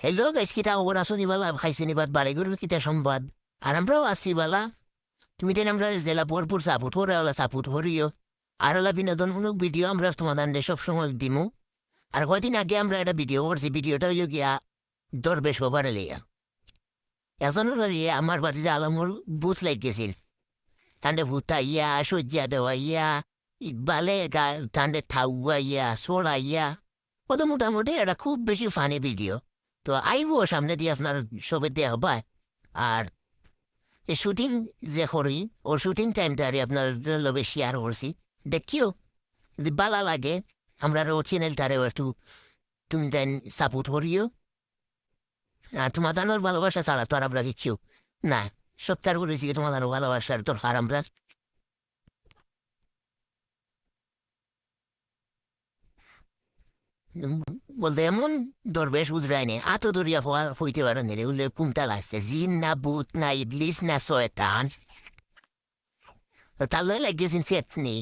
Hello guys, কিতা খবর আছো নিবালা? খাইছে নিবাদ বাড়িগুলোর কিতা সংবাদ? আর আমরাও আছি বালা। তুমি তেন আমরা জেলা ভরপুর সাপোর্ট করে ওলা সাপোর্ট করিও। আর ওলা বিনোদনমূলক ভিডিও আমরা তোমাদের সব সময় দিমু। আর কয়দিন আগে আমরা একটা ভিডিও করছি, ভিডিওটা হইল গিয়া দরবেশ বাবার লিয়া। এজনের ইয়ে আমার বাতিতে আলমুল ভূত লাগ গেছিল। তান্ডে ভূতা ইয়া, সজ্জা দেওয়া ইয়া, ইকবালে তান্ডে থাউয়া ইয়া, সোলা ইয়া। কত মোটামুটি একটা খুব বেশি ফানি ভিডিও। তো আইবো সামনে দিয়ে আপনার সবে দেওয়া হয়। আর এই শুটিং যে করি ওর শুটিং টাইমটা আর আপনার লবে শেয়ার করছি। দেখিও যদি ভালো লাগে আমরা ও চ্যানেলটারেও একটু তুমি দেন সাপোর্ট করিও। আর তোমাদের ভালোবাসা ছাড়া তো আর আমরা কিচ্ছু না। সপ্তাহ করেছি তোমাদের ভালোবাসার দরকার আমরা। বলতে এমন দরবেশ উদরায় নে আতো দরিয়া হইতে পারে রে উল্লে কুমটা লাগছে জিন না বুত না ইবলিস না শয়তান। তার লয় লাগেছেন ফেতনি